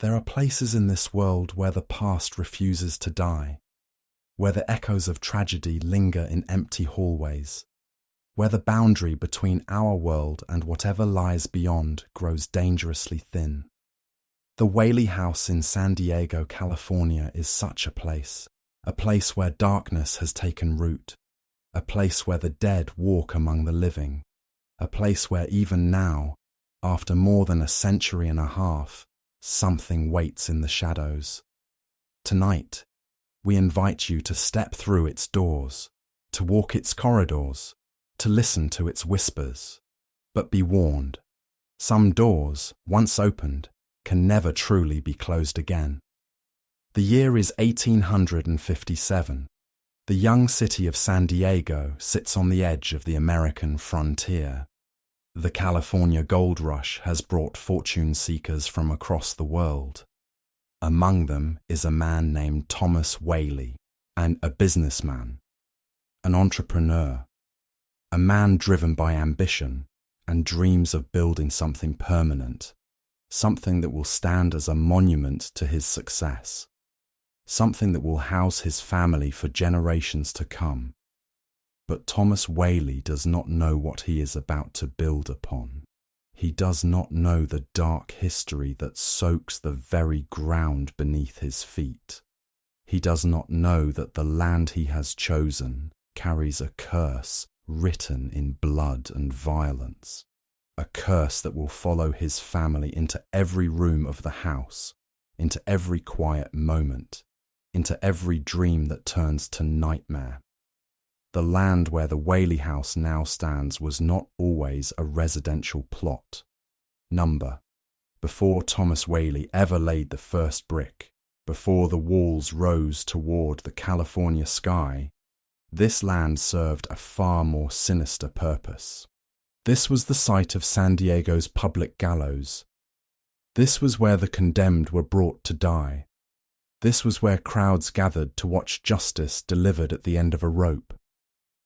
There are places in this world where the past refuses to die, where the echoes of tragedy linger in empty hallways, where the boundary between our world and whatever lies beyond grows dangerously thin. The Whaley House in San Diego, California is such a place where darkness has taken root, a place where the dead walk among the living, a place where even now, after more than a century and a half, something waits in the shadows. Tonight, we invite you to step through its doors, to walk its corridors, to listen to its whispers. But be warned, some doors, once opened, can never truly be closed again. The year is 1857. The young city of San Diego sits on the edge of the American frontier. The California gold rush has brought fortune seekers from across the world. Among them is a man named Thomas Whaley, and a businessman, an entrepreneur, a man driven by ambition and dreams of building something permanent, something that will stand as a monument to his success, something that will house his family for generations to come. But Thomas Whaley does not know what he is about to build upon. He does not know the dark history that soaks the very ground beneath his feet. He does not know that the land he has chosen carries a curse written in blood and violence, a curse that will follow his family into every room of the house, into every quiet moment, into every dream that turns to nightmare. The land where the Whaley House now stands was not always a residential plot. Before Thomas Whaley ever laid the first brick, before the walls rose toward the California sky, this land served a far more sinister purpose. This was the site of San Diego's public gallows. This was where the condemned were brought to die. This was where crowds gathered to watch justice delivered at the end of a rope.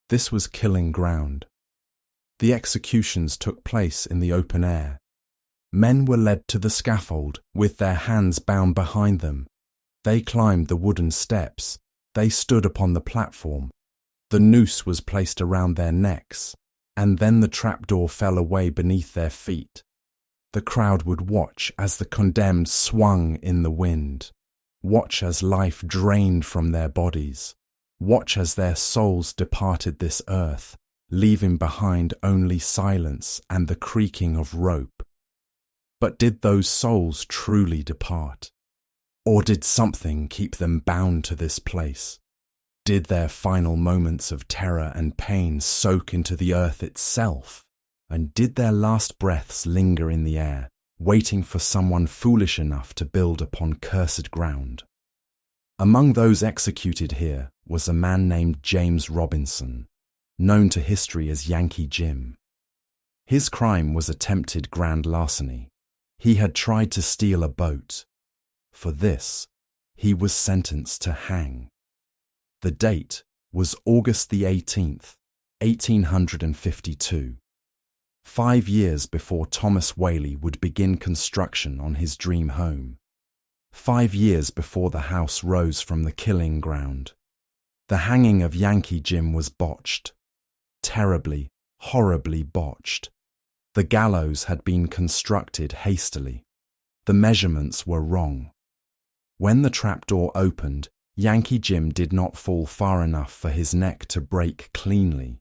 This was killing ground. The executions took place in the open air. Men were led to the scaffold with their hands bound behind them. They climbed the wooden steps. They stood upon the platform. The noose was placed around their necks, and then the trapdoor fell away beneath their feet. The crowd would watch as the condemned swung in the wind, watch as life drained from their bodies, watch as their souls departed this earth, leaving behind only silence and the creaking of rope. But did those souls truly depart? Or did something keep them bound to this place? Did their final moments of terror and pain soak into the earth itself? And did their last breaths linger in the air, waiting for someone foolish enough to build upon cursed ground? Among those executed here was a man named James Robinson, known to history as Yankee Jim. His crime was attempted grand larceny. He had tried to steal a boat. For this, he was sentenced to hang. The date was August the 18th, 1852. 5 years before Thomas Whaley would begin construction on his dream home. 5 years before the house rose from the killing ground. The hanging of Yankee Jim was botched. Terribly, horribly botched. The gallows had been constructed hastily. The measurements were wrong. When the trapdoor opened, Yankee Jim did not fall far enough for his neck to break cleanly.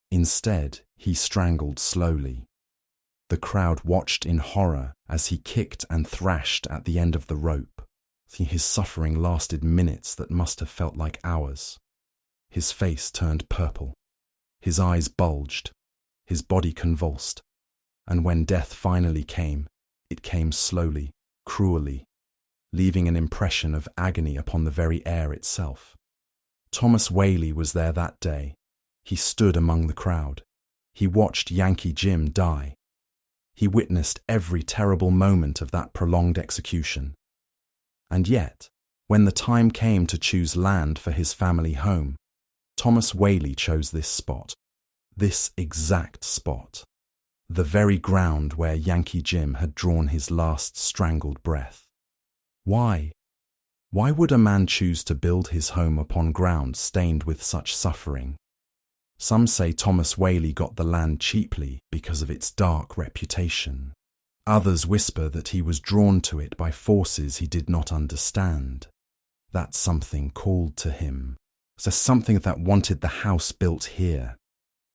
Instead, he strangled slowly. The crowd watched in horror as he kicked and thrashed at the end of the rope. His suffering lasted minutes that must have felt like hours. His face turned purple. His eyes bulged. His body convulsed. And when death finally came, it came slowly, cruelly, leaving an impression of agony upon the very air itself. Thomas Whaley was there that day. He stood among the crowd. He watched Yankee Jim die. He witnessed every terrible moment of that prolonged execution. And yet, when the time came to choose land for his family home, Thomas Whaley chose this spot, this exact spot, the very ground where Yankee Jim had drawn his last strangled breath. Why? Why would a man choose to build his home upon ground stained with such suffering? Some say Thomas Whaley got the land cheaply because of its dark reputation. Others whisper that he was drawn to it by forces he did not understand. That something called to him. So something that wanted the house built here.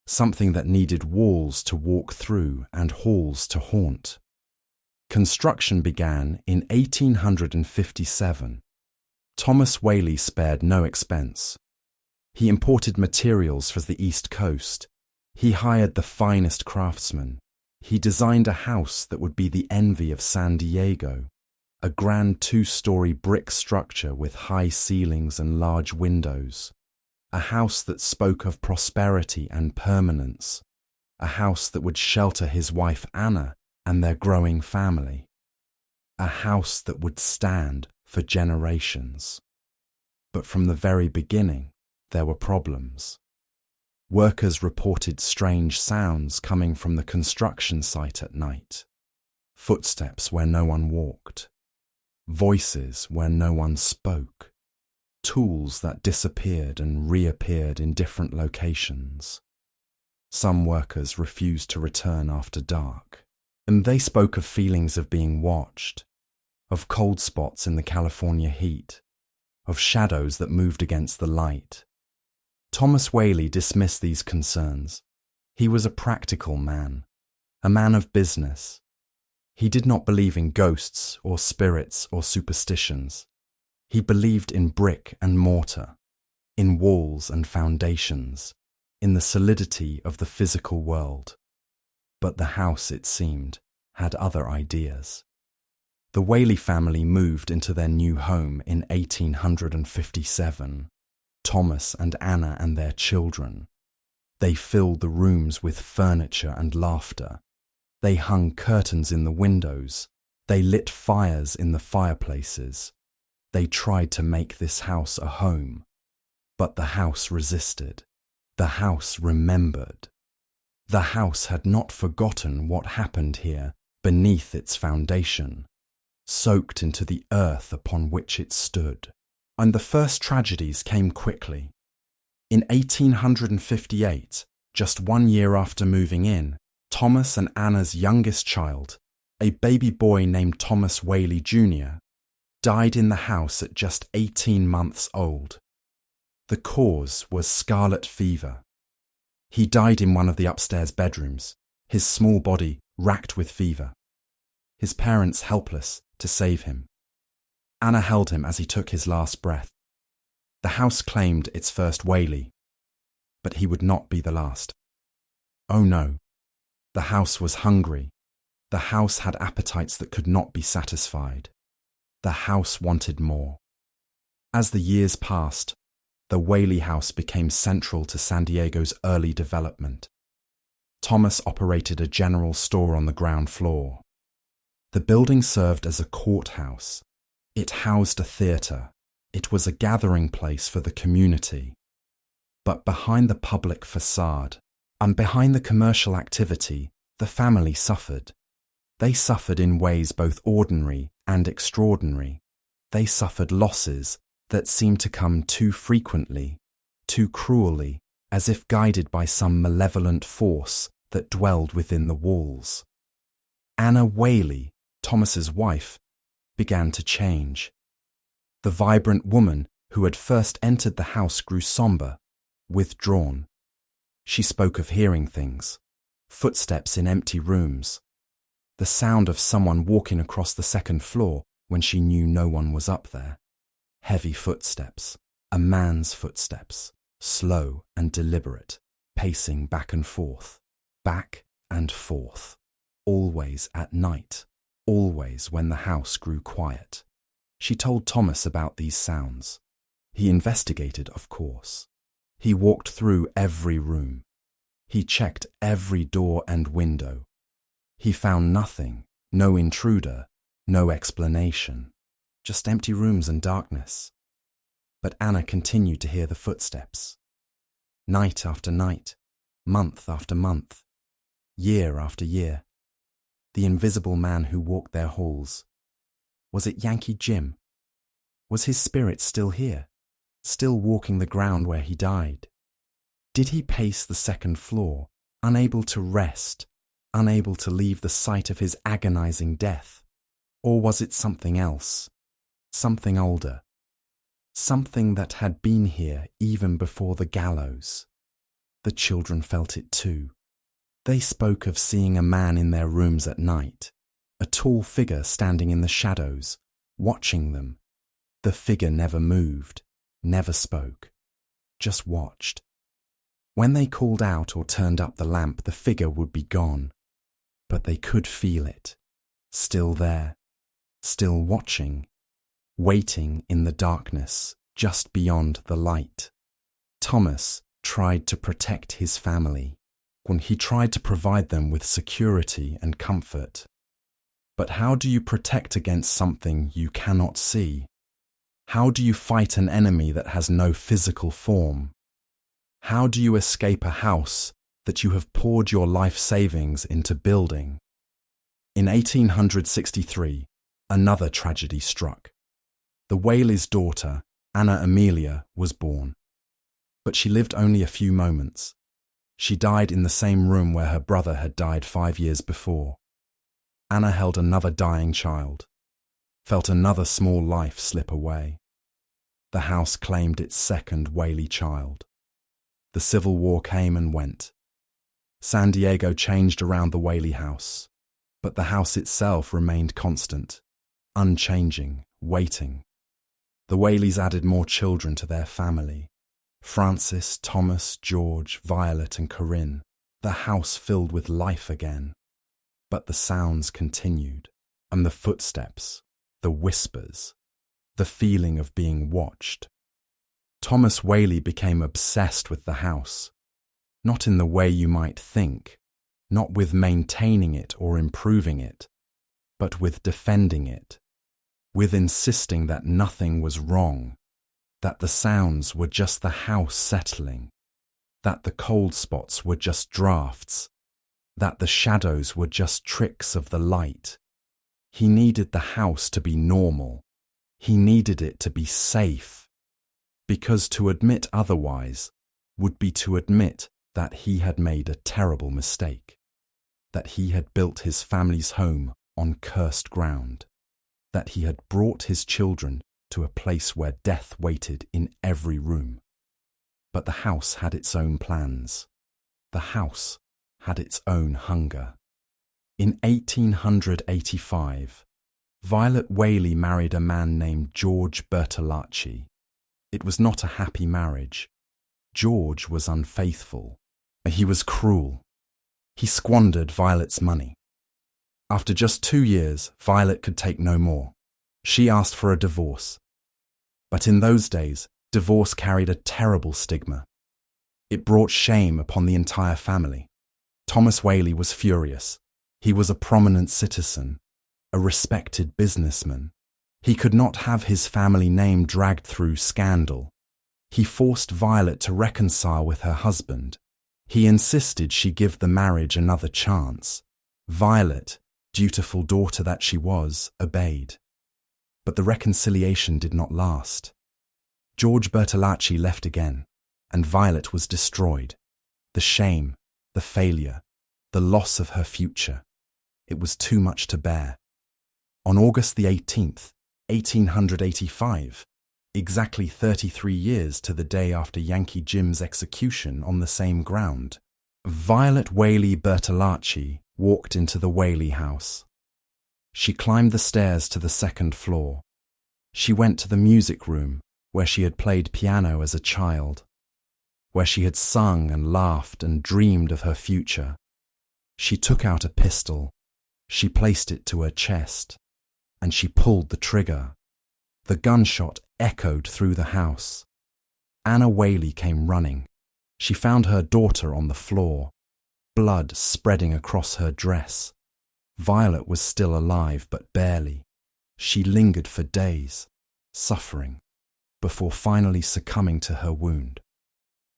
Something that needed walls to walk through and halls to haunt. Construction began in 1857. Thomas Whaley spared no expense. He imported materials from the East Coast. He hired the finest craftsmen. He designed a house that would be the envy of San Diego, a grand 2-story brick structure with high ceilings and large windows, a house that spoke of prosperity and permanence, a house that would shelter his wife Anna and their growing family, a house that would stand for generations. But from the very beginning, there were problems. Workers reported strange sounds coming from the construction site at night, footsteps where no one walked, voices where no one spoke, tools that disappeared and reappeared in different locations. Some workers refused to return after dark, and they spoke of feelings of being watched, of cold spots in the California heat, of shadows that moved against the light. Thomas Whaley dismissed these concerns. He was a practical man, a man of business. He did not believe in ghosts or spirits or superstitions. He believed in brick and mortar, in walls and foundations, in the solidity of the physical world. But the house, it seemed, had other ideas. The Whaley family moved into their new home in 1857. Thomas and Anna and their children. They filled the rooms with furniture and laughter. They hung curtains in the windows. They lit fires in the fireplaces. They tried to make this house a home. But the house resisted. The house remembered. The house had not forgotten what happened here beneath its foundation, soaked into the earth upon which it stood. And the first tragedies came quickly. In 1858, just 1 year after moving in, Thomas and Anna's youngest child, a baby boy named Thomas Whaley Jr., died in the house at just 18 months old. The cause was scarlet fever. He died in one of the upstairs bedrooms, his small body racked with fever. His parents helpless to save him. Anna held him as he took his last breath. The house claimed its first Whaley, but he would not be the last. Oh no, the house was hungry. The house had appetites that could not be satisfied. The house wanted more. As the years passed, the Whaley House became central to San Diego's early development. Thomas operated a general store on the ground floor. The building served as a courthouse. It housed a theatre. It was a gathering place for the community. But behind the public facade, and behind the commercial activity, the family suffered. They suffered in ways both ordinary and extraordinary. They suffered losses that seemed to come too frequently, too cruelly, as if guided by some malevolent force that dwelled within the walls. Anna Whaley, Thomas's wife, began to change. The vibrant woman who had first entered the house grew sombre, withdrawn. She spoke of hearing things, footsteps in empty rooms, the sound of someone walking across the second floor when she knew no one was up there. Heavy footsteps, a man's footsteps, slow and deliberate, pacing back and forth, always at night, always when the house grew quiet. She told Thomas about these sounds. He investigated, of course. He walked through every room. He checked every door and window. He found nothing, no intruder, no explanation, just empty rooms and darkness. But Anna continued to hear the footsteps. Night after night, month after month, year after year. The invisible man who walked their halls. Was it Yankee Jim? Was his spirit still here, still walking the ground where he died? Did he pace the second floor, unable to rest, unable to leave the site of his agonizing death? Or was it something else, something older, something that had been here even before the gallows? The children felt it too. They spoke of seeing a man in their rooms at night, a tall figure standing in the shadows, watching them. The figure never moved, never spoke, just watched. When they called out or turned up the lamp, the figure would be gone. But they could feel it, still there, still watching, waiting in the darkness just beyond the light. Thomas tried to protect his family. When he tried to provide them with security and comfort. But how do you protect against something you cannot see? How do you fight an enemy that has no physical form? How do you escape a house that you have poured your life savings into building? In 1863, another tragedy struck. The Whaley's daughter, Anna Amelia, was born. But she lived only a few moments. She died in the same room where her brother had died 5 years before. Anna held another dying child, felt another small life slip away. The house claimed its second Whaley child. The Civil War came and went. San Diego changed around the Whaley House, but the house itself remained constant, unchanging, waiting. The Whaleys added more children to their family. Francis, Thomas, George, Violet and Corinne, the house filled with life again. But the sounds continued, and the footsteps, the whispers, the feeling of being watched. Thomas Whaley became obsessed with the house, not in the way you might think, not with maintaining it or improving it, but with defending it, with insisting that nothing was wrong, that the sounds were just the house settling, that the cold spots were just drafts, that the shadows were just tricks of the light. He needed the house to be normal. He needed it to be safe, because to admit otherwise would be to admit that he had made a terrible mistake, that he had built his family's home on cursed ground, that he had brought his children to a place where death waited in every room. But the house had its own plans. The house had its own hunger. In 1885, Violet Whaley married a man named George Bertolacci. It was not a happy marriage. George was unfaithful. He was cruel. He squandered Violet's money. After just 2 years, Violet could take no more. She asked for a divorce. But in those days, divorce carried a terrible stigma. It brought shame upon the entire family. Thomas Whaley was furious. He was a prominent citizen, a respected businessman. He could not have his family name dragged through scandal. He forced Violet to reconcile with her husband. He insisted she give the marriage another chance. Violet, dutiful daughter that she was, obeyed. But the reconciliation did not last. George Bertolacci left again, and Violet was destroyed. The shame, the failure, the loss of her future. It was too much to bear. On August the 18th, 1885, exactly 33 years to the day after Yankee Jim's execution on the same ground, Violet Whaley Bertolacci walked into the Whaley House. She climbed the stairs to the second floor. She went to the music room where she had played piano as a child, where she had sung and laughed and dreamed of her future. She took out a pistol. She placed it to her chest, and she pulled the trigger. The gunshot echoed through the house. Anna Whaley came running. She found her daughter on the floor, blood spreading across her dress. Violet was still alive, but barely. She lingered for days, suffering, before finally succumbing to her wound.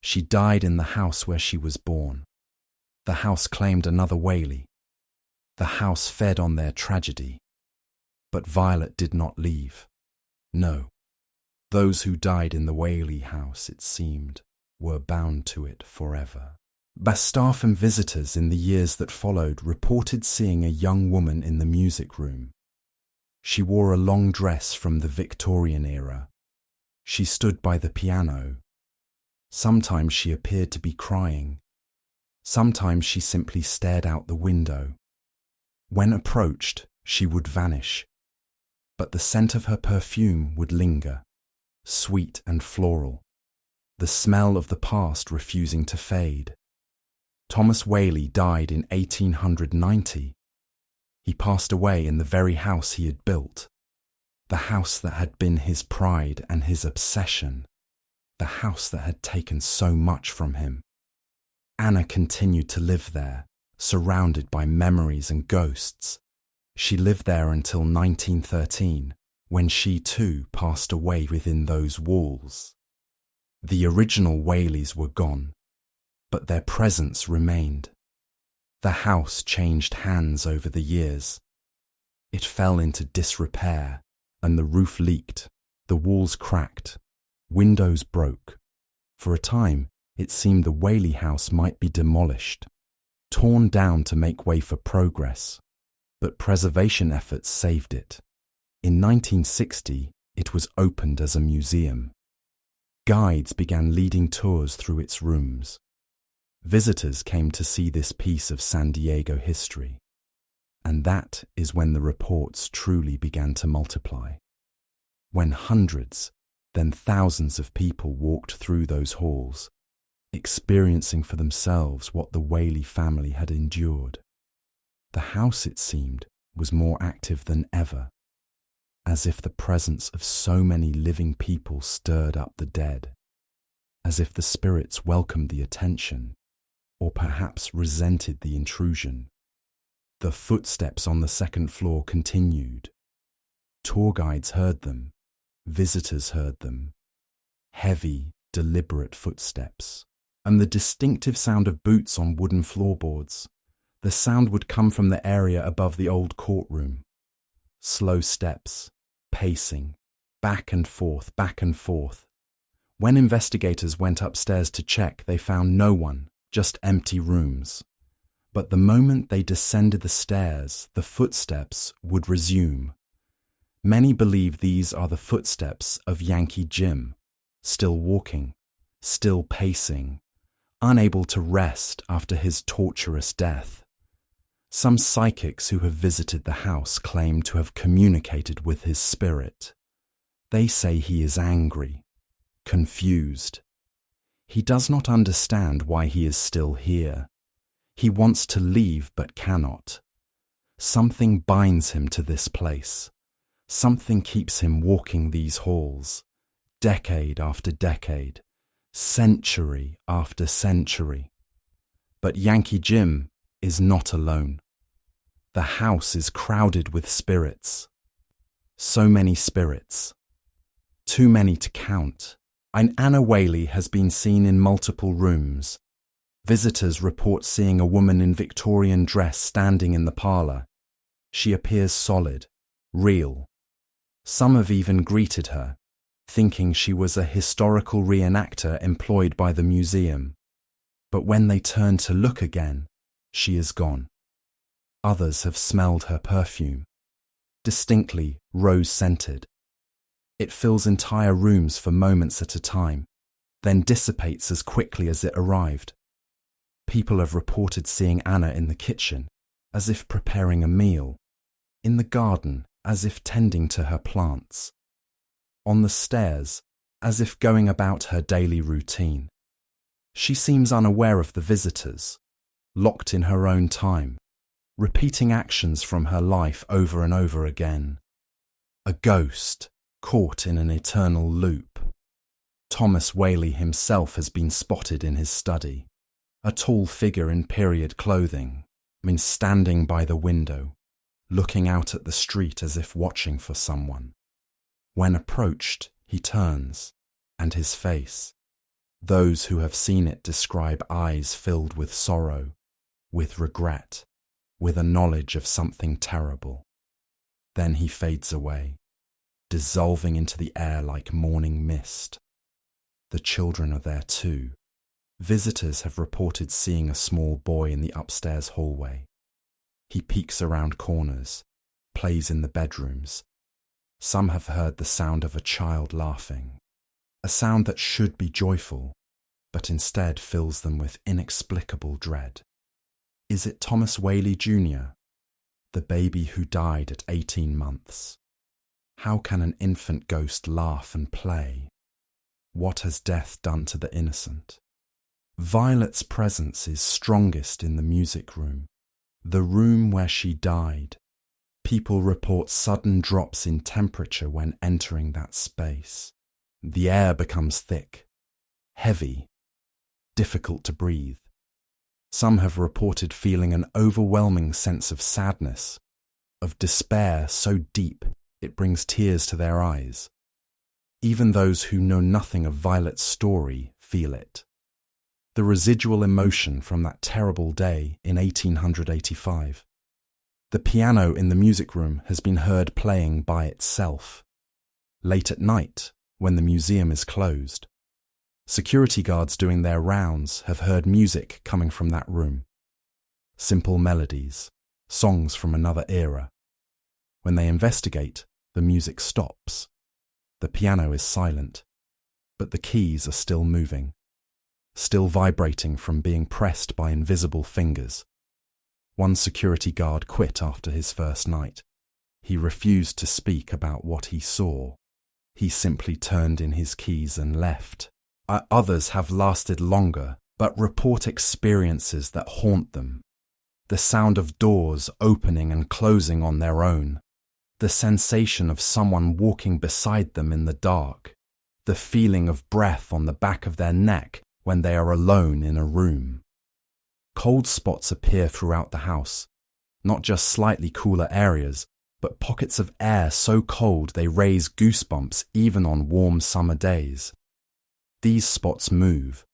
She died in the house where she was born. The house claimed another Whaley. The house fed on their tragedy. But Violet did not leave. No, Those who died in the Whaley House, it seemed, were bound to it forever. But staff and visitors in the years that followed reported seeing a young woman in the music room. She wore a long dress from the Victorian era. She stood by the piano. Sometimes she appeared to be crying. Sometimes she simply stared out the window. When approached, she would vanish, but the scent of her perfume would linger, sweet and floral, the smell of the past refusing to fade. Thomas Whaley died in 1890. He passed away in the very house he had built, the house that had been his pride and his obsession, the house that had taken so much from him. Anna continued to live there, surrounded by memories and ghosts. She lived there until 1913, when she too passed away within those walls. The original Whaleys were gone, but their presence remained. The house changed hands over the years. It fell into disrepair, and the roof leaked, the walls cracked, windows broke. For a time, it seemed the Whaley House might be demolished, torn down to make way for progress, but preservation efforts saved it. In 1960, it was opened as a museum. Guides began leading tours through its rooms. Visitors came to see this piece of San Diego history, and that is when the reports truly began to multiply. When hundreds, then thousands of people walked through those halls, experiencing for themselves what the Whaley family had endured. The house, it seemed, was more active than ever, as if the presence of so many living people stirred up the dead, as if the spirits welcomed the attention, or perhaps resented the intrusion. The footsteps on the second floor continued. Tour guides heard them, visitors heard them. Heavy, deliberate footsteps, and the distinctive sound of boots on wooden floorboards. The sound would come from the area above the old courtroom. Slow steps, pacing, back and forth, back and forth. When investigators went upstairs to check, they found no one, just empty rooms. But the moment they descended the stairs, the footsteps would resume. Many believe these are the footsteps of Yankee Jim, still walking, still pacing, unable to rest after his torturous death. Some psychics who have visited the house claim to have communicated with his spirit. They say he is angry, confused. He does not understand why he is still here. He wants to leave but cannot. Something binds him to this place. Something keeps him walking these halls, decade after decade, century after century. But Yankee Jim is not alone. The house is crowded with spirits. So many spirits. Too many to count. And Anna Whaley has been seen in multiple rooms. Visitors report seeing a woman in Victorian dress standing in the parlour. She appears solid, real. Some have even greeted her, thinking she was a historical reenactor employed by the museum. But when they turn to look again, she is gone. Others have smelled her perfume, distinctly rose-scented. It fills entire rooms for moments at a time, then dissipates as quickly as it arrived. People have reported seeing Anna in the kitchen, as if preparing a meal, in the garden, as if tending to her plants, on the stairs, as if going about her daily routine. She seems unaware of the visitors, locked in her own time, repeating actions from her life over and over again. A ghost, caught in an eternal loop. Thomas Whaley himself has been spotted in his study, a tall figure in period clothing, standing by the window, looking out at the street as if watching for someone. When approached, he turns, and his face. Those who have seen it describe eyes filled with sorrow, with regret, with a knowledge of something terrible. Then he fades away. dissolving into the air like morning mist. The children are there too. Visitors have reported seeing a small boy in the upstairs hallway. He peeks around corners, plays in the bedrooms. Some have heard the sound of a child laughing, a sound that should be joyful, but instead fills them with inexplicable dread. Is it Thomas Whaley Jr., the baby who died at 18 months? How can an infant ghost laugh and play? What has death done to the innocent? Violet's presence is strongest in the music room, the room where she died. People report sudden drops in temperature when entering that space. The air becomes thick, heavy, difficult to breathe. Some have reported feeling an overwhelming sense of sadness, of despair so deep it brings tears to their eyes. Even those who know nothing of Violet's story feel it. The residual emotion from that terrible day in 1885. The piano in the music room has been heard playing by itself. Late at night, when the museum is closed, security guards doing their rounds have heard music coming from that room. Simple melodies, songs from another era. When they investigate, the music stops. The piano is silent, but the keys are still moving, still vibrating from being pressed by invisible fingers. One security guard quit after his first night. He refused to speak about what he saw. He simply turned in his keys and left. Others have lasted longer, but report experiences that haunt them. The sound of doors opening and closing on their own. The sensation of someone walking beside them in the dark. The feeling of breath on the back of their neck when they are alone in a room. Cold spots appear throughout the house, not just slightly cooler areas, but pockets of air so cold they raise goosebumps even on warm summer days. These spots move.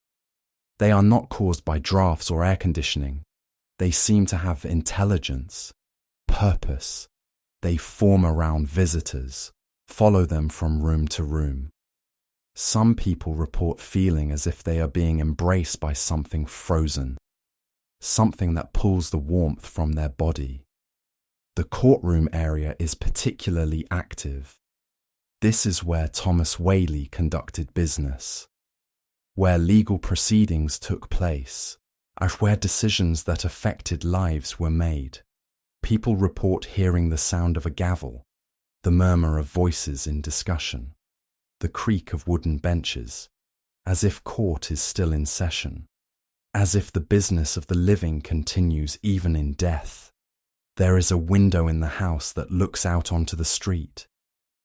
They are not caused by drafts or air conditioning. They seem to have intelligence, purpose. They form around visitors, follow them from room to room. Some people report feeling as if they are being embraced by something frozen, something that pulls the warmth from their body. The courtroom area is particularly active. This is where Thomas Whaley conducted business, where legal proceedings took place, and where decisions that affected lives were made. People report hearing the sound of a gavel, the murmur of voices in discussion, the creak of wooden benches, as if court is still in session, as if the business of the living continues even in death. There is a window in the house that looks out onto the street.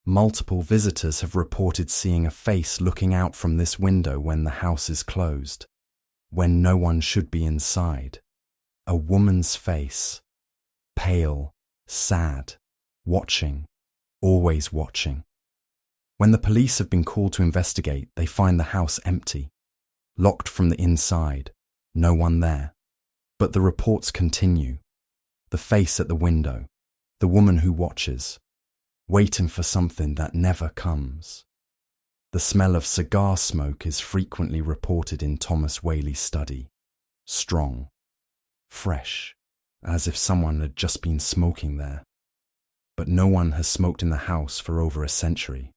Multiple visitors have reported seeing a face looking out from this window when the house is closed, when no one should be inside. A woman's face, pale, sad, watching, always watching. When the police have been called to investigate, they find the house empty, locked from the inside, no one there. But the reports continue. The face at the window, the woman who watches, waiting for something that never comes. The smell of cigar smoke is frequently reported in Thomas Whaley's study. Strong, fresh, as if someone had just been smoking there. But no one has smoked in the house for over a century.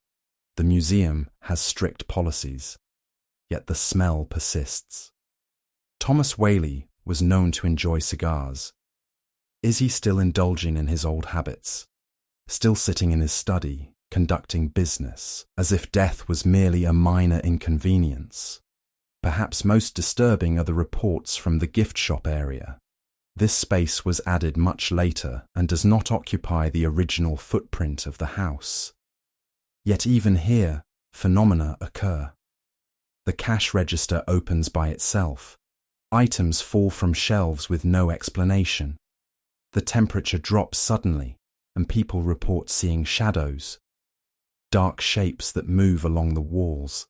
The museum has strict policies, yet the smell persists. Thomas Whaley was known to enjoy cigars. Is he still indulging in his old habits? Still sitting in his study, conducting business, as if death was merely a minor inconvenience? Perhaps most disturbing are the reports from the gift shop area. This space was added much later and does not occupy the original footprint of the house. Yet even here, phenomena occur. The cash register opens by itself. Items fall from shelves with no explanation. The temperature drops suddenly, and people report seeing shadows, dark shapes that move along the walls,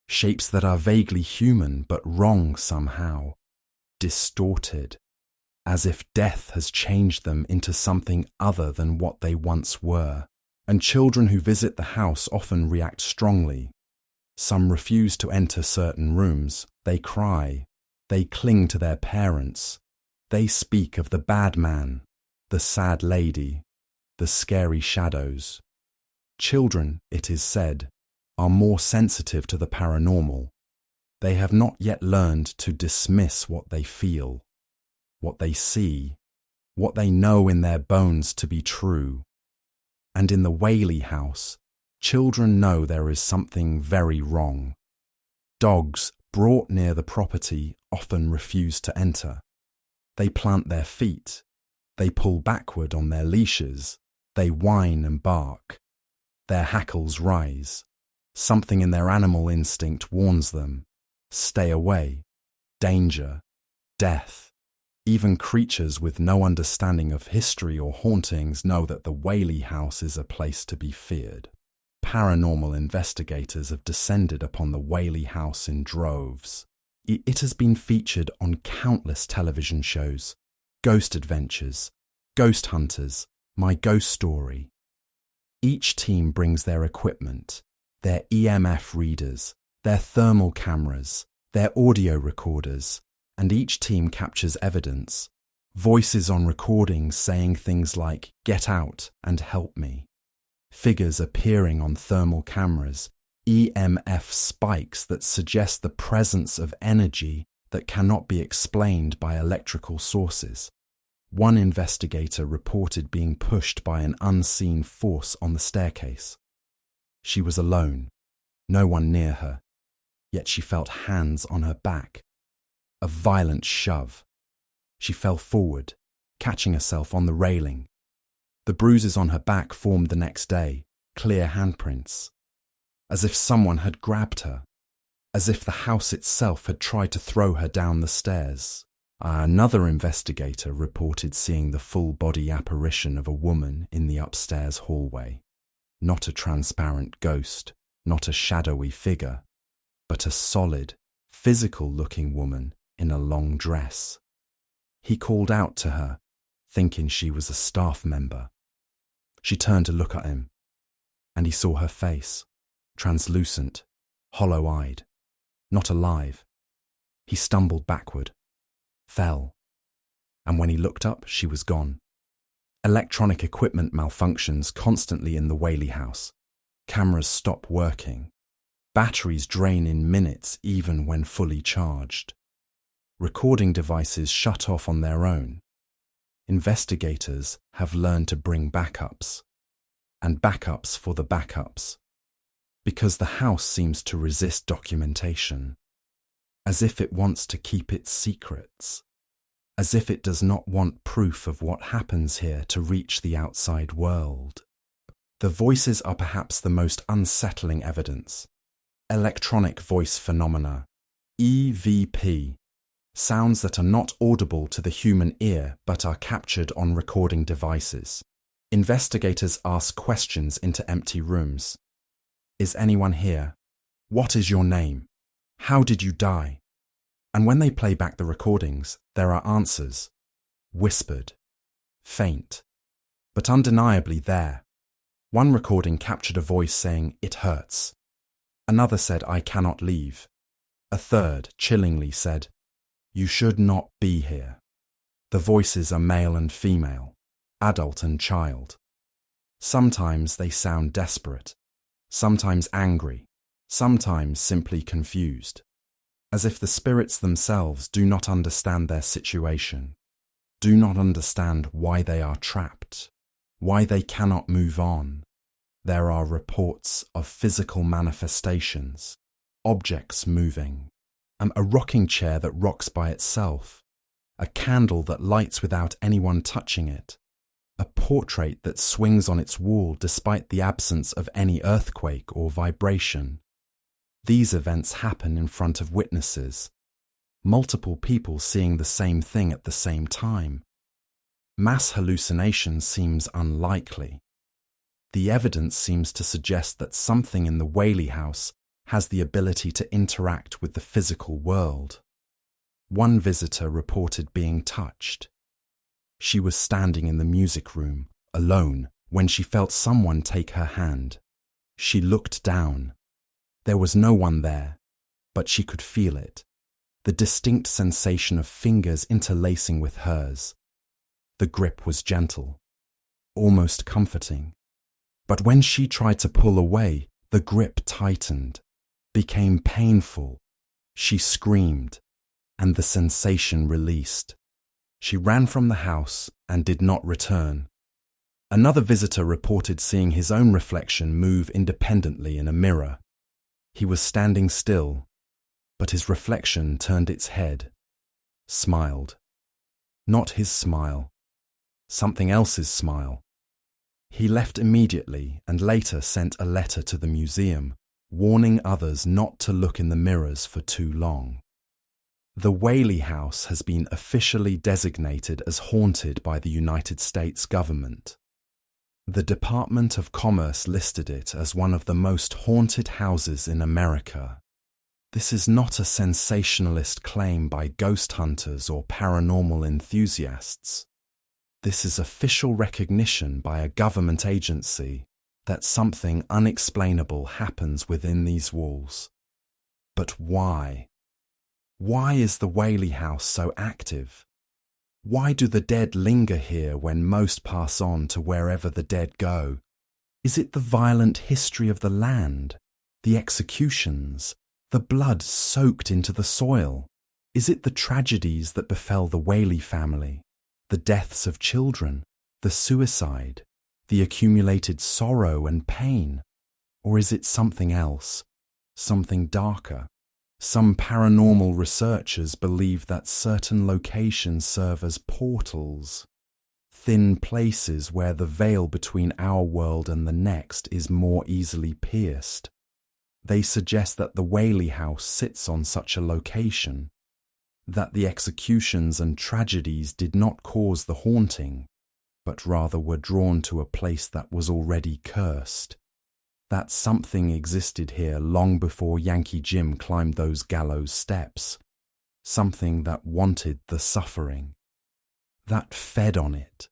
shapes that are vaguely human but wrong somehow, distorted, as if death has changed them into something other than what they once were. And children who visit the house often react strongly. Some refuse to enter certain rooms. They cry. They cling to their parents. They speak of the bad man, the sad lady, the scary shadows. Children, it is said, are more sensitive to the paranormal. They have not yet learned to dismiss what they feel, what they see, what they know in their bones to be true. And in the Whaley House, children know there is something very wrong. Dogs brought near the property often refuse to enter. They plant their feet. They pull backward on their leashes. They whine and bark. Their hackles rise. Something in their animal instinct warns them. Stay away. Danger. Death. Even creatures with no understanding of history or hauntings know that the Whaley House is a place to be feared. Paranormal investigators have descended upon the Whaley House in droves. It has been featured on countless television shows: Ghost Adventures, Ghost Hunters, My Ghost Story. Each team brings their equipment, their EMF readers, their thermal cameras, their audio recorders, and each team captures evidence, voices on recordings saying things like "get out" and "help me," figures appearing on thermal cameras, EMF spikes that suggest the presence of energy that cannot be explained by electrical sources. One investigator reported being pushed by an unseen force on the staircase. She was alone, no one near her, yet she felt hands on her back. A violent shove. She fell forward, catching herself on the railing. The bruises on her back formed the next day, clear handprints. As if someone had grabbed her. As if the house itself had tried to throw her down the stairs. Another investigator reported seeing the full-body apparition of a woman in the upstairs hallway. Not a transparent ghost, not a shadowy figure, but a solid, physical-looking woman in a long dress. He called out to her, thinking she was a staff member. She turned to look at him, and he saw her face, translucent, hollow-eyed, not alive. He stumbled backward, fell, and when he looked up, she was gone. Electronic equipment malfunctions constantly in the Whaley House. Cameras stop working. Batteries drain in minutes even when fully charged. Recording devices shut off on their own. Investigators have learned to bring backups, and backups for the backups, because the house seems to resist documentation, as if it wants to keep its secrets, as if it does not want proof of what happens here to reach the outside world. The voices are perhaps the most unsettling evidence. Electronic voice phenomena, EVP, sounds that are not audible to the human ear but are captured on recording devices. Investigators ask questions into empty rooms. Is anyone here? What is your name? How did you die? And when they play back the recordings, there are answers. Whispered. Faint. But undeniably there. One recording captured a voice saying, "It hurts." Another said, "I cannot leave." A third, chillingly, said, "You should not be here." The voices are male and female, adult and child. Sometimes they sound desperate, sometimes angry, sometimes simply confused, as if the spirits themselves do not understand their situation, do not understand why they are trapped, why they cannot move on. There are reports of physical manifestations, objects moving, a rocking chair that rocks by itself, a candle that lights without anyone touching it, a portrait that swings on its wall despite the absence of any earthquake or vibration. These events happen in front of witnesses, multiple people seeing the same thing at the same time. Mass hallucination seems unlikely. The evidence seems to suggest that something in the Whaley House has the ability to interact with the physical world. One visitor reported being touched. She was standing in the music room, alone, when she felt someone take her hand. She looked down. There was no one there, but she could feel it, the distinct sensation of fingers interlacing with hers. The grip was gentle, almost comforting. But when she tried to pull away, the grip tightened, became painful. She screamed, and the sensation released. She ran from the house and did not return. Another visitor reported seeing his own reflection move independently in a mirror. He was standing still, but his reflection turned its head, smiled. Not his smile, something else's smile. He left immediately and later sent a letter to the museum, warning others not to look in the mirrors for too long. The Whaley House has been officially designated as haunted by the United States government. The Department of Commerce listed it as one of the most haunted houses in America. This is not a sensationalist claim by ghost hunters or paranormal enthusiasts. This is official recognition by a government agency that something unexplainable happens within these walls. But why? Why is the Whaley House so active? Why do the dead linger here when most pass on to wherever the dead go? Is it the violent history of the land, the executions, the blood soaked into the soil? Is it the tragedies that befell the Whaley family, the deaths of children, the suicide, the accumulated sorrow and pain? Or is it something else, something darker? Some paranormal researchers believe that certain locations serve as portals, thin places where the veil between our world and the next is more easily pierced. They suggest that the Whaley House sits on such a location, that the executions and tragedies did not cause the haunting, but rather were drawn to a place that was already cursed. That something existed here long before Yankee Jim climbed those gallows steps. Something that wanted the suffering, that fed on it,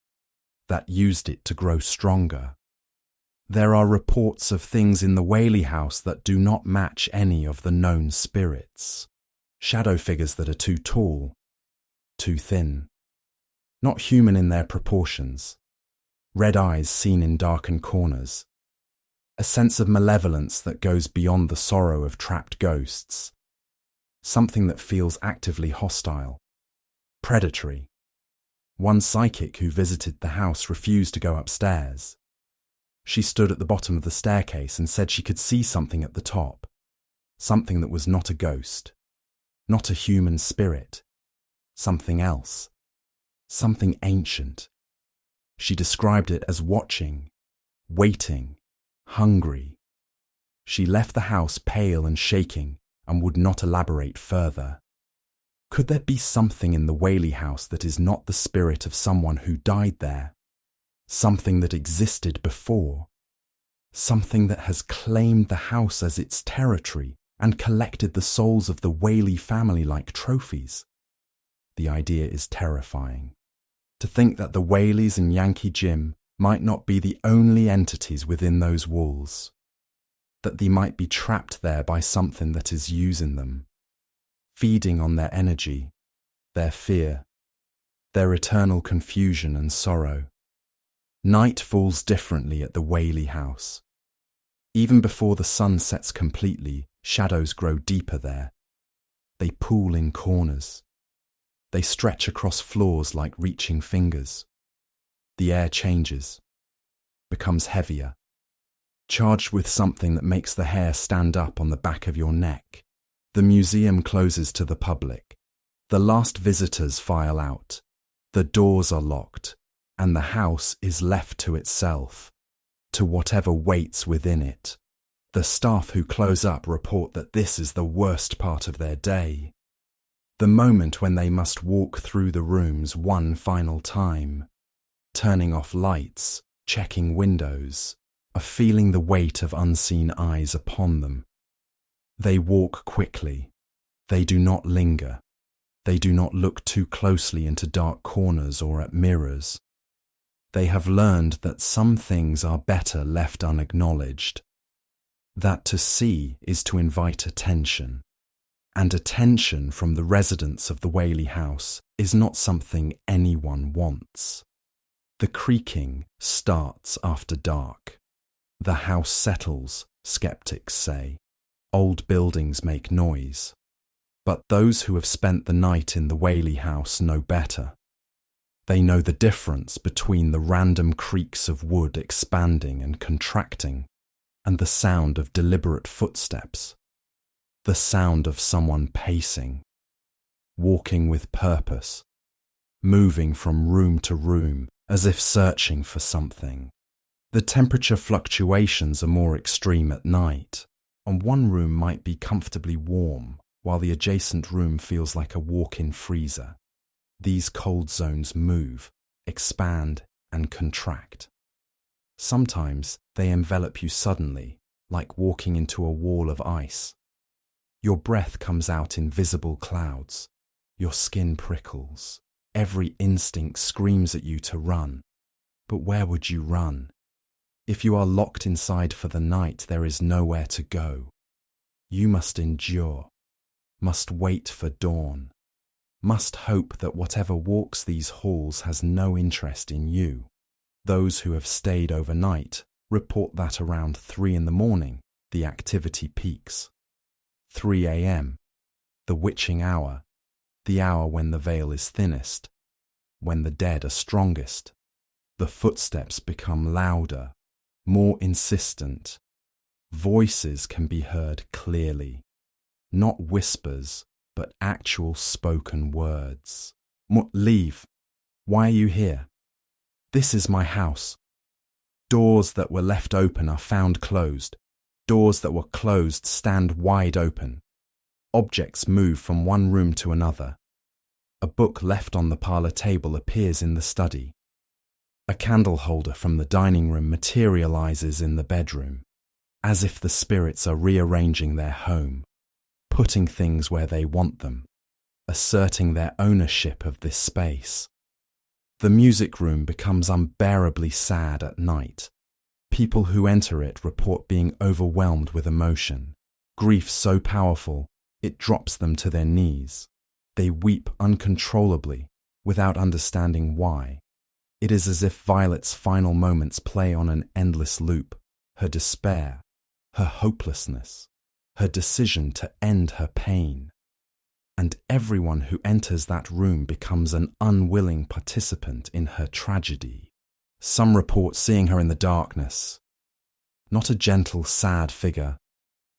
that used it to grow stronger. There are reports of things in the Whaley House that do not match any of the known spirits. Shadow figures that are too tall, too thin, not human in their proportions, red eyes seen in darkened corners, a sense of malevolence that goes beyond the sorrow of trapped ghosts, something that feels actively hostile, predatory. One psychic who visited the house refused to go upstairs. She stood at the bottom of the staircase and said she could see something at the top, something that was not a ghost, not a human spirit, something else, something ancient. She described it as watching, waiting, hungry. She left the house pale and shaking and would not elaborate further. Could there be something in the Whaley House that is not the spirit of someone who died there? Something that existed before? Something that has claimed the house as its territory and collected the souls of the Whaley family like trophies? The idea is terrifying. To think that the Whaleys and Yankee Jim might not be the only entities within those walls, that they might be trapped there by something that is using them, feeding on their energy, their fear, their eternal confusion and sorrow. Night falls differently at the Whaley House. Even before the sun sets completely, shadows grow deeper there. They pool in corners. They stretch across floors like reaching fingers. The air changes, becomes heavier, charged with something that makes the hair stand up on the back of your neck. The museum closes to the public. The last visitors file out. The doors are locked, and the house is left to itself, to whatever waits within it. The staff who close up report that this is the worst part of their day. The moment when they must walk through the rooms one final time, turning off lights, checking windows, of feeling the weight of unseen eyes upon them. They walk quickly. They do not linger. They do not look too closely into dark corners or at mirrors. They have learned that some things are better left unacknowledged, that to see is to invite attention, and attention from the residents of the Whaley House is not something anyone wants. The creaking starts after dark. The house settles, skeptics say. Old buildings make noise. But those who have spent the night in the Whaley House know better. They know the difference between the random creaks of wood expanding and contracting and the sound of deliberate footsteps, the sound of someone pacing, walking with purpose, moving from room to room as if searching for something. The temperature fluctuations are more extreme at night, and one room might be comfortably warm while the adjacent room feels like a walk-in freezer. These cold zones move, expand, and contract. Sometimes they envelop you suddenly, like walking into a wall of ice. Your breath comes out in visible clouds. Your skin prickles. Every instinct screams at you to run. But where would you run? If you are locked inside for the night, there is nowhere to go. You must endure, must wait for dawn, must hope that whatever walks these halls has no interest in you. Those who have stayed overnight report that around 3 a.m, the activity peaks. 3 a.m, the witching hour, the hour when the veil is thinnest, when the dead are strongest. The footsteps become louder, more insistent. Voices can be heard clearly, not whispers, but actual spoken words. Leave. Why are you here? This is my house. Doors that were left open are found closed. Doors that were closed stand wide open. Objects move from one room to another. A book left on the parlour table appears in the study. A candle holder from the dining room materialises in the bedroom, as if the spirits are rearranging their home, putting things where they want them, asserting their ownership of this space. The music room becomes unbearably sad at night. People who enter it report being overwhelmed with emotion, grief so powerful it drops them to their knees. They weep uncontrollably, without understanding why. It is as if Violet's final moments play on an endless loop, her despair, her hopelessness, her decision to end her pain. And everyone who enters that room becomes an unwilling participant in her tragedy. Some report seeing her in the darkness. Not a gentle, sad figure,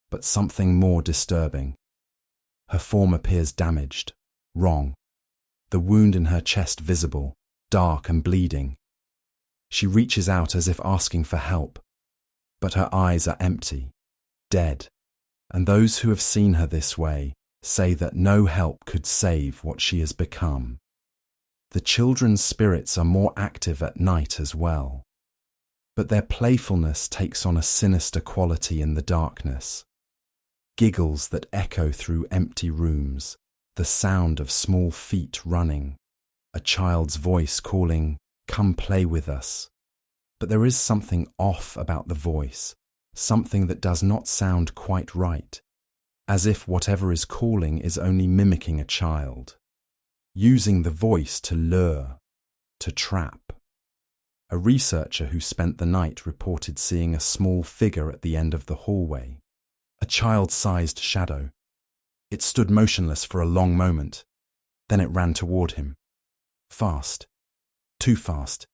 but something more disturbing. Her form appears damaged, wrong, the wound in her chest visible, dark and bleeding. She reaches out as if asking for help, but her eyes are empty, dead, and those who have seen her this way say that no help could save what she has become. The children's spirits are more active at night as well, but their playfulness takes on a sinister quality in the darkness. Giggles that echo through empty rooms, the sound of small feet running, a child's voice calling, "Come play with us." But there is something off about the voice, something that does not sound quite right, as if whatever is calling is only mimicking a child, using the voice to lure, to trap. A researcher who spent the night reported seeing a small figure at the end of the hallway, a child-sized shadow. It stood motionless for a long moment, then it ran toward him. Fast, too fast,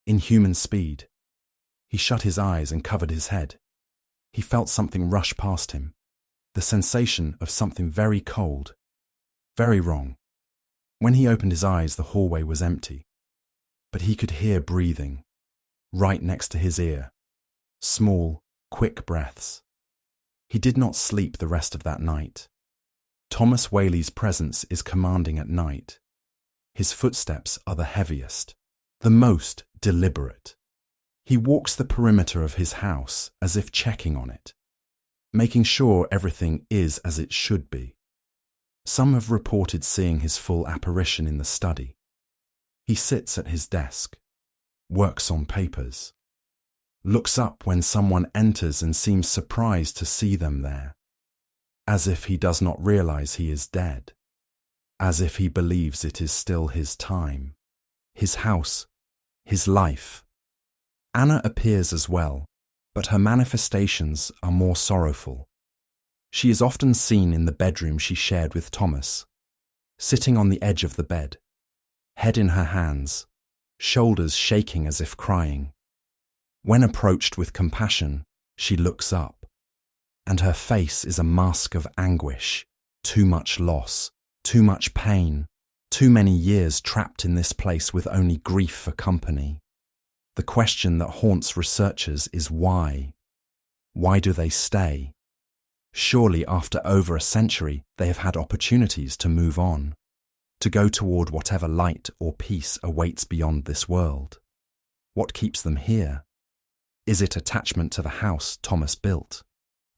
inhuman speed. He shut his eyes and covered his head. He felt something rush past him, the sensation of something very cold, very wrong. When he opened his eyes, the hallway was empty, but he could hear breathing, right next to his ear, small, quick breaths. He did not sleep the rest of that night. Thomas Whaley's presence is commanding at night. His footsteps are the heaviest, the most deliberate. He walks the perimeter of his house as if checking on it, making sure everything is as it should be. Some have reported seeing his full apparition in the study. He sits at his desk, works on papers, looks up when someone enters and seems surprised to see them there, as if he does not realize he is dead, as if he believes it is still his time, his house, his life. Anna appears as well, but her manifestations are more sorrowful. She is often seen in the bedroom she shared with Thomas, sitting on the edge of the bed, head in her hands, shoulders shaking as if crying. When approached with compassion, she looks up, and her face is a mask of anguish, too much loss, too much pain, too many years trapped in this place with only grief for company. The question that haunts researchers is why? Why do they stay? Surely after over a century they have had opportunities to move on, to go toward whatever light or peace awaits beyond this world. What keeps them here? Is it attachment to the house Thomas built?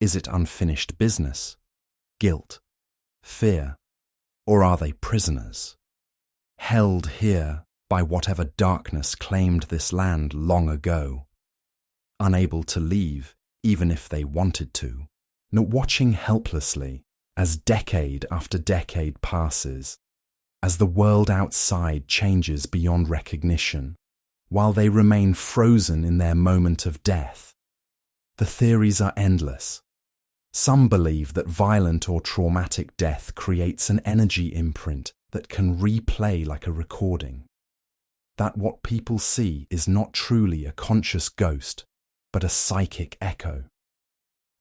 Is it unfinished business? Guilt? Fear? Or are they prisoners? Held here by whatever darkness claimed this land long ago, unable to leave even if they wanted to, not watching helplessly as decade after decade passes, as the world outside changes beyond recognition, while they remain frozen in their moment of death. The theories are endless. Some believe that violent or traumatic death creates an energy imprint that can replay like a recording. That what people see is not truly a conscious ghost, but a psychic echo.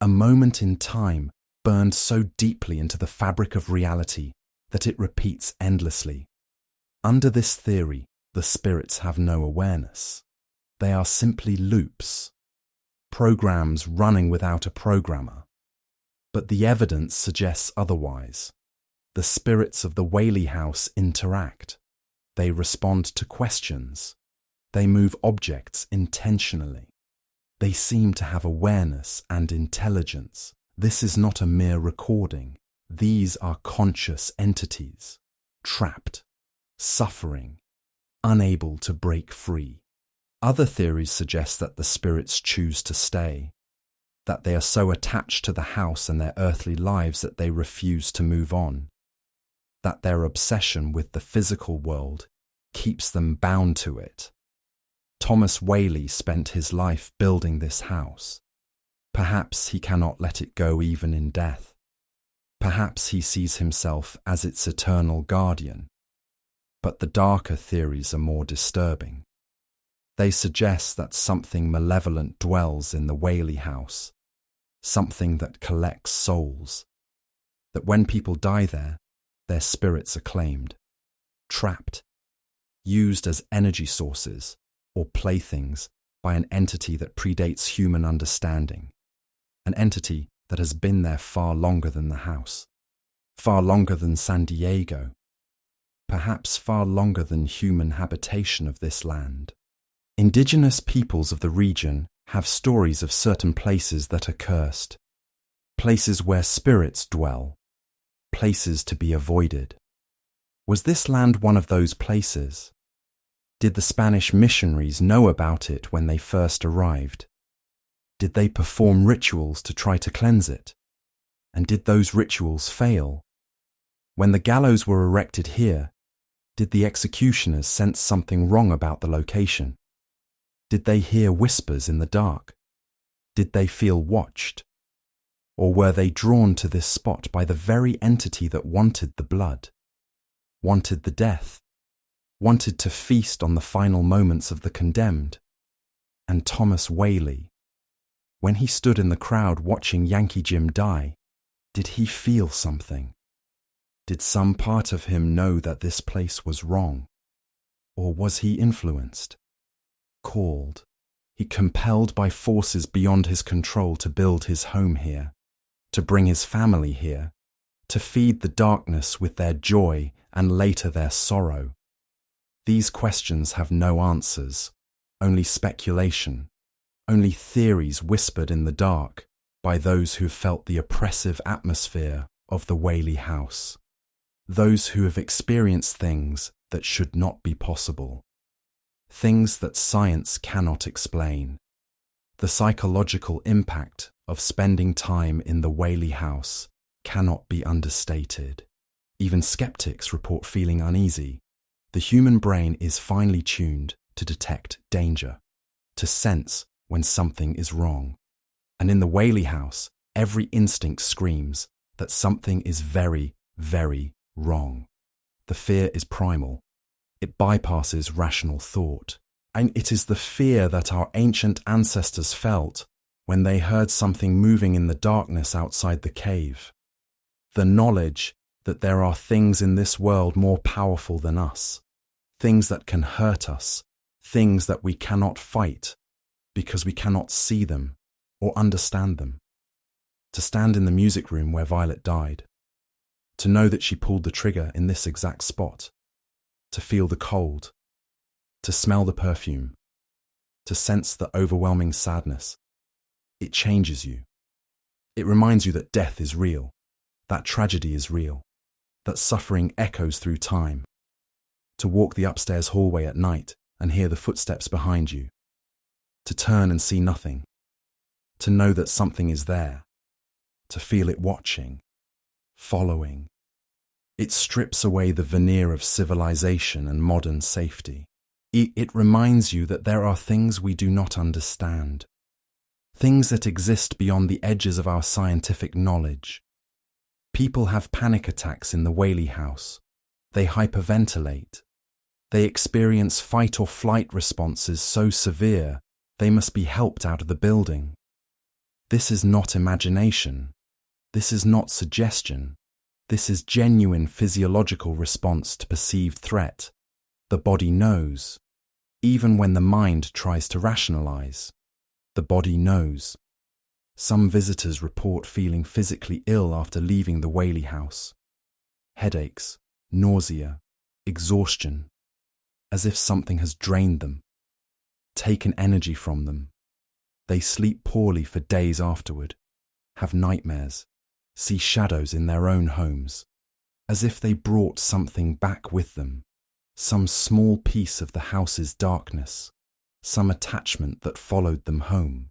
A moment in time burned so deeply into the fabric of reality that it repeats endlessly. Under this theory, the spirits have no awareness. They are simply loops, programs running without a programmer. But the evidence suggests otherwise. The spirits of the Whaley House interact. They respond to questions. They move objects intentionally. They seem to have awareness and intelligence. This is not a mere recording. These are conscious entities, trapped, suffering, unable to break free. Other theories suggest that the spirits choose to stay, that they are so attached to the house and their earthly lives that they refuse to move on, that their obsession with the physical world keeps them bound to it. Thomas Whaley spent his life building this house. Perhaps he cannot let it go even in death. Perhaps he sees himself as its eternal guardian. But the darker theories are more disturbing. They suggest that something malevolent dwells in the Whaley House, something that collects souls, that when people die there, their spirits are claimed, trapped, used as energy sources or playthings by an entity that predates human understanding, an entity that has been there far longer than the house, far longer than San Diego, perhaps far longer than human habitation of this land. Indigenous peoples of the region have stories of certain places that are cursed, places where spirits dwell, places to be avoided. Was this land one of those places? Did the Spanish missionaries know about it when they first arrived? Did they perform rituals to try to cleanse it? And did those rituals fail? When the gallows were erected here, did the executioners sense something wrong about the location? Did they hear whispers in the dark? Did they feel watched? Or were they drawn to this spot by the very entity that wanted the blood, wanted the death, wanted to feast on the final moments of the condemned? And Thomas Whaley, when he stood in the crowd watching Yankee Jim die, did he feel something? Did some part of him know that this place was wrong? Or was he influenced, called, compelled by forces beyond his control to build his home here, to bring his family here, to feed the darkness with their joy and later their sorrow? These questions have no answers, only speculation, only theories whispered in the dark by those who felt the oppressive atmosphere of the Whaley House, those who have experienced things that should not be possible. things that science cannot explain. The psychological impact of spending time in the Whaley House cannot be understated. Even skeptics report feeling uneasy. The human brain is finely tuned to detect danger, to sense when something is wrong. And in the Whaley House, every instinct screams that something is very, very wrong. The fear is primal. It bypasses rational thought. And it is the fear that our ancient ancestors felt when they heard something moving in the darkness outside the cave. The knowledge that there are things in this world more powerful than us, things that can hurt us, things that we cannot fight because we cannot see them or understand them. To stand in the music room where Violet died, to know that she pulled the trigger in this exact spot, to feel the cold, to smell the perfume, to sense the overwhelming sadness. It changes you. It reminds you that death is real, that tragedy is real, that suffering echoes through time. To walk the upstairs hallway at night and hear the footsteps behind you. To turn and see nothing. To know that something is there. To feel it watching, following. It strips away the veneer of civilization and modern safety. It reminds you that there are things we do not understand, things that exist beyond the edges of our scientific knowledge. People have panic attacks in the Whaley House. They hyperventilate. They experience fight or flight responses so severe they must be helped out of the building. This is not imagination. This is not suggestion. This is genuine physiological response to perceived threat. The body knows. Even when the mind tries to rationalize, the body knows. Some visitors report feeling physically ill after leaving the Whaley House. Headaches, nausea, exhaustion, as if something has drained them, taken energy from them. They sleep poorly for days afterward, have nightmares, see shadows in their own homes, as if they brought something back with them. Some small piece of the house's darkness, some attachment that followed them home.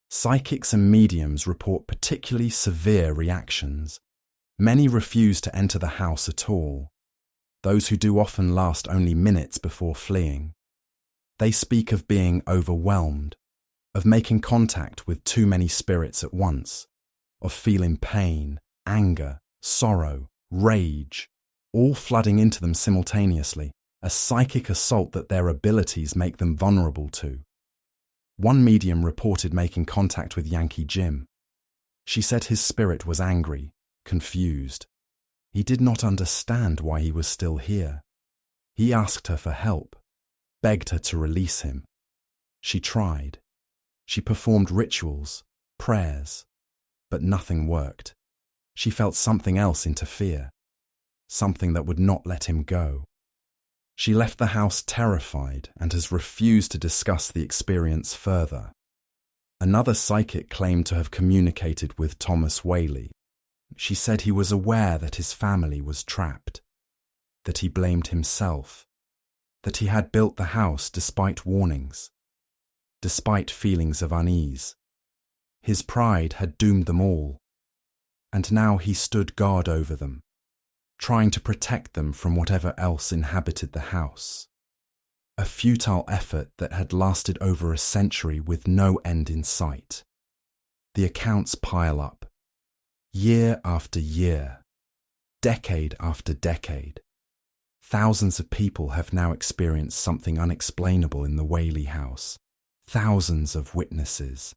Psychics and mediums report particularly severe reactions. Many refuse to enter the house at all. Those who do often last only minutes before fleeing. They speak of being overwhelmed, of making contact with too many spirits at once, of feeling pain, anger, sorrow, rage, all flooding into them simultaneously. A psychic assault that their abilities make them vulnerable to. One medium reported making contact with Yankee Jim. She said his spirit was angry, confused. He did not understand why he was still here. He asked her for help, begged her to release him. She tried. She performed rituals, prayers, but nothing worked. She felt something else interfere, something that would not let him go. She left the house terrified and has refused to discuss the experience further. Another psychic claimed to have communicated with Thomas Whaley. She said he was aware that his family was trapped, that he blamed himself, that he had built the house despite warnings, despite feelings of unease. His pride had doomed them all, and now he stood guard over them, trying to protect them from whatever else inhabited the house. A futile effort that had lasted over a century with no end in sight. The accounts pile up, year after year, decade after decade. Thousands of people have now experienced something unexplainable in the Whaley House. Thousands of witnesses,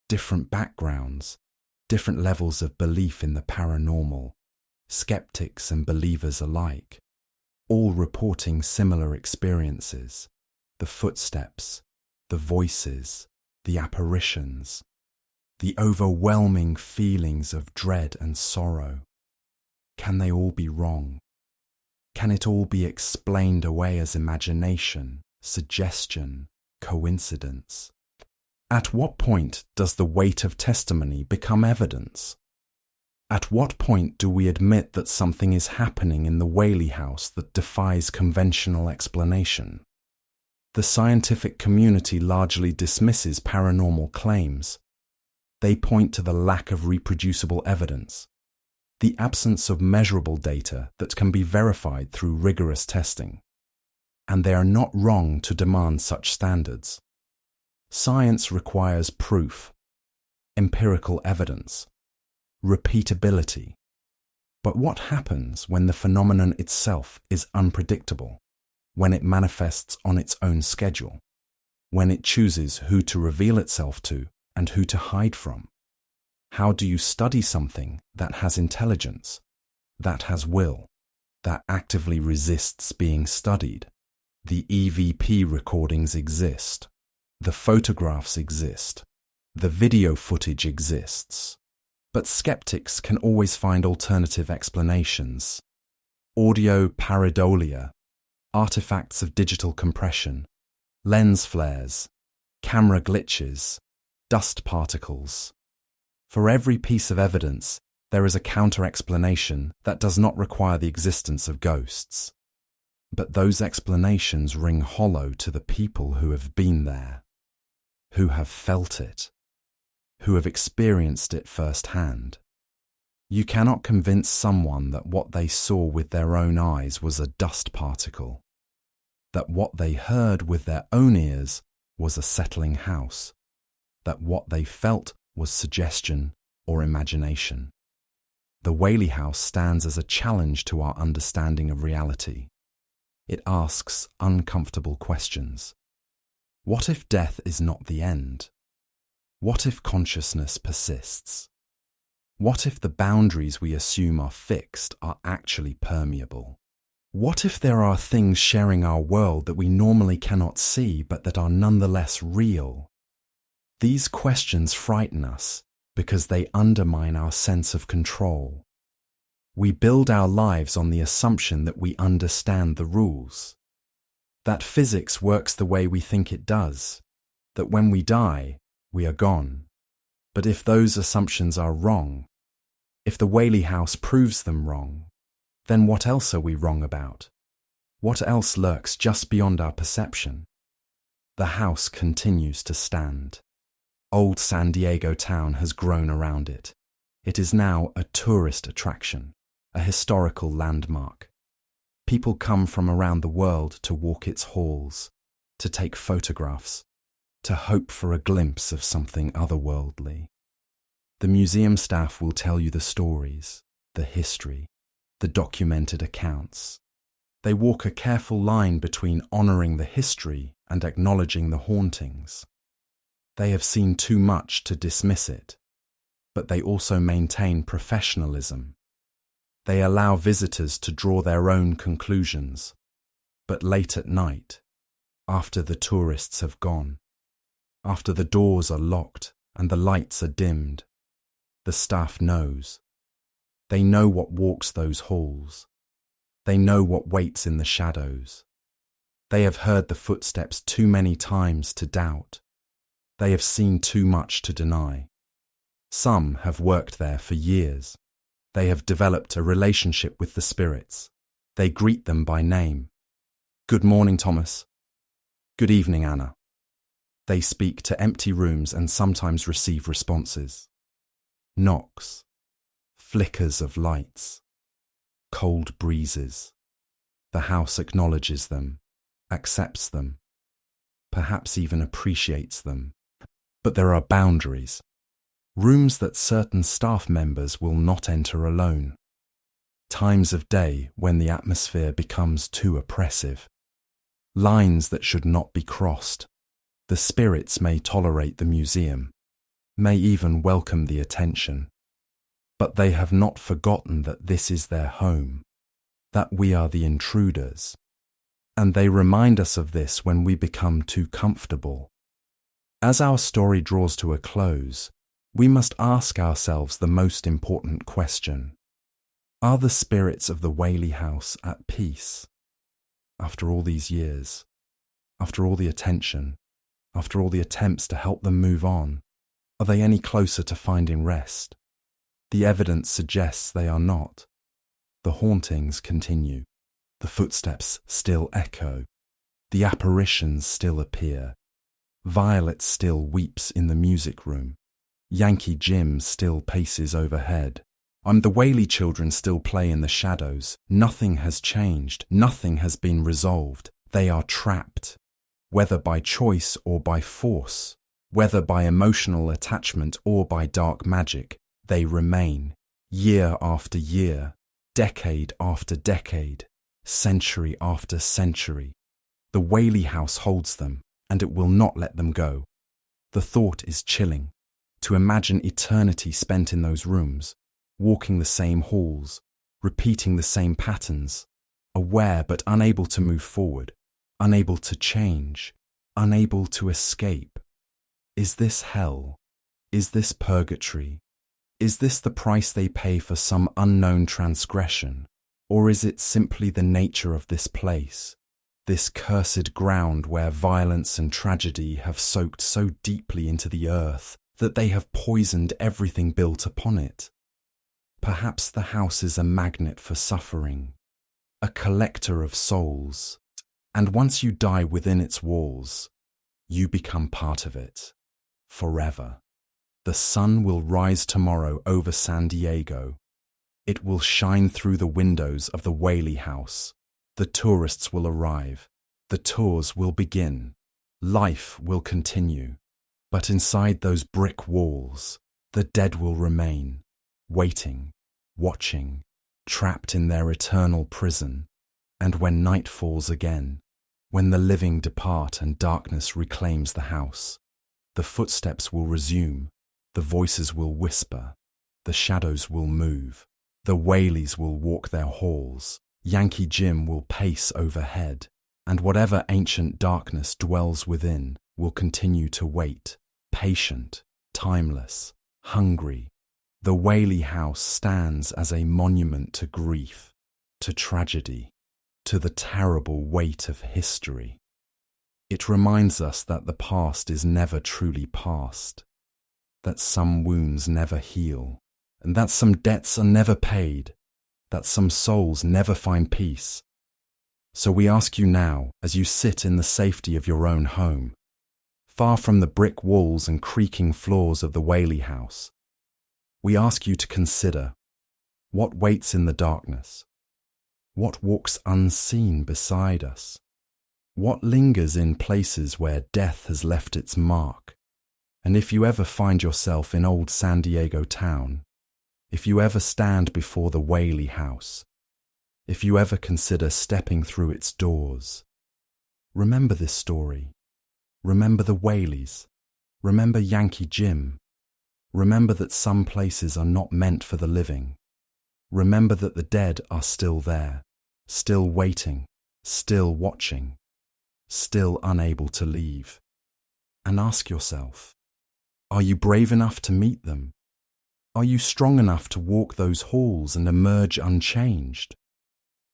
different backgrounds, different levels of belief in the paranormal. Skeptics and believers alike, all reporting similar experiences, the footsteps, the voices, the apparitions, the overwhelming feelings of dread and sorrow. Can they all be wrong? Can it all be explained away as imagination, suggestion, coincidence? At what point does the weight of testimony become evidence? At what point do we admit that something is happening in the Whaley House that defies conventional explanation? The scientific community largely dismisses paranormal claims. They point to the lack of reproducible evidence, the absence of measurable data that can be verified through rigorous testing. And they are not wrong to demand such standards. Science requires proof, empirical evidence, repeatability. But what happens when the phenomenon itself is unpredictable, when it manifests on its own schedule, when it chooses who to reveal itself to and who to hide from? How do you study something that has intelligence, that has will, that actively resists being studied? The EVP recordings exist. The photographs exist. The video footage exists. But skeptics can always find alternative explanations. Audio pareidolia, artifacts of digital compression, lens flares, camera glitches, dust particles. For every piece of evidence, there is a counter-explanation that does not require the existence of ghosts. But those explanations ring hollow to the people who have been there, who have felt it, who have experienced it firsthand. You cannot convince someone that what they saw with their own eyes was a dust particle, that what they heard with their own ears was a settling house, that what they felt was suggestion or imagination. The Whaley House stands as a challenge to our understanding of reality. It asks uncomfortable questions. What if death is not the end? What if consciousness persists? What if the boundaries we assume are fixed are actually permeable? What if there are things sharing our world that we normally cannot see but that are nonetheless real? These questions frighten us because they undermine our sense of control. We build our lives on the assumption that we understand the rules, that physics works the way we think it does, that when we die, we are gone. But if those assumptions are wrong, if the Whaley House proves them wrong, then what else are we wrong about? What else lurks just beyond our perception? The house continues to stand. Old San Diego town has grown around it. It is now a tourist attraction, a historical landmark. People come from around the world to walk its halls, to take photographs, to hope for a glimpse of something otherworldly. The museum staff will tell you the stories, the history, the documented accounts. They walk a careful line between honouring the history and acknowledging the hauntings. They have seen too much to dismiss it, but they also maintain professionalism. They allow visitors to draw their own conclusions, but late at night, after the tourists have gone, after the doors are locked and the lights are dimmed, the staff knows. They know what walks those halls. They know what waits in the shadows. They have heard the footsteps too many times to doubt. They have seen too much to deny. Some have worked there for years. They have developed a relationship with the spirits. They greet them by name. Good morning, Thomas. Good evening, Anna. They speak to empty rooms and sometimes receive responses. Knocks, flickers of lights, cold breezes. The house acknowledges them, accepts them, perhaps even appreciates them. But there are boundaries. Rooms that certain staff members will not enter alone. Times of day when the atmosphere becomes too oppressive. Lines that should not be crossed. The spirits may tolerate the museum, may even welcome the attention. But they have not forgotten that this is their home, that we are the intruders. And they remind us of this when we become too comfortable. As our story draws to a close, we must ask ourselves the most important question. Are the spirits of the Whaley House at peace? After all these years, after all the attention, after all the attempts to help them move on, are they any closer to finding rest? The evidence suggests they are not. The hauntings continue. The footsteps still echo. The apparitions still appear. Violet still weeps in the music room. Yankee Jim still paces overhead. The Whaley children still play in the shadows. Nothing has changed. Nothing has been resolved. They are trapped. Whether by choice or by force, whether by emotional attachment or by dark magic, they remain. Year after year, decade after decade, century after century. The Whaley House holds them, and it will not let them go. The thought is chilling. To imagine eternity spent in those rooms, walking the same halls, repeating the same patterns, aware but unable to move forward, unable to change, unable to escape. Is this hell? Is this purgatory? Is this the price they pay for some unknown transgression? Or is it simply the nature of this place, this cursed ground where violence and tragedy have soaked so deeply into the earth that they have poisoned everything built upon it? Perhaps the house is a magnet for suffering, a collector of souls, and once you die within its walls, you become part of it, forever. The sun will rise tomorrow over San Diego. It will shine through the windows of the Whaley House. The tourists will arrive. The tours will begin. Life will continue. But inside those brick walls, the dead will remain, waiting, watching, trapped in their eternal prison. And when night falls again, when the living depart and darkness reclaims the house, the footsteps will resume, the voices will whisper, the shadows will move, the Whaleys will walk their halls, Yankee Jim will pace overhead, and whatever ancient darkness dwells within will continue to wait, patient, timeless, hungry. The Whaley House stands as a monument to grief, to tragedy, to the terrible weight of history. It reminds us that the past is never truly past, that some wounds never heal, and that some debts are never paid, that some souls never find peace. So we ask you now, as you sit in the safety of your own home, far from the brick walls and creaking floors of the Whaley House, we ask you to consider what waits in the darkness, what walks unseen beside us, what lingers in places where death has left its mark. And if you ever find yourself in old San Diego town, if you ever stand before the Whaley House, if you ever consider stepping through its doors, remember this story. Remember the Whaleys. Remember Yankee Jim. Remember that some places are not meant for the living. Remember that the dead are still there, still waiting, still watching, still unable to leave. And ask yourself, are you brave enough to meet them? Are you strong enough to walk those halls and emerge unchanged?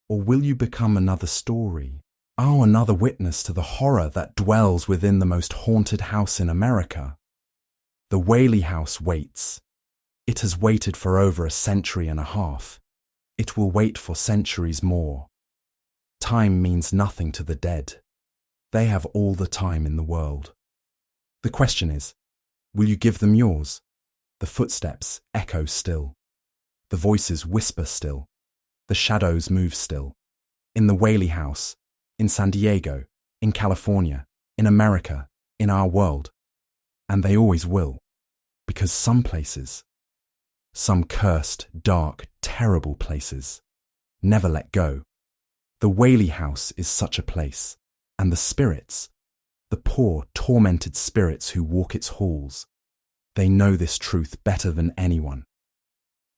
Or will you become another story? Oh, another witness to the horror that dwells within the most haunted house in America. The Whaley House waits. It has waited for over a century and a half. It will wait for centuries more. Time means nothing to the dead. They have all the time in the world. The question is, will you give them yours? The footsteps echo still. The voices whisper still. The shadows move still. In the Whaley House, in San Diego, in California, in America, in our world. And they always will. Because some places, some cursed, dark, terrible places, never let go. The Whaley House is such a place. And the spirits, the poor, tormented spirits who walk its halls, they know this truth better than anyone.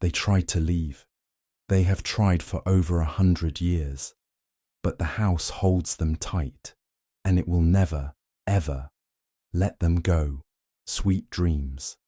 They tried to leave. They have tried for over 100 years. But the house holds them tight, and it will never, ever let them go. Sweet dreams.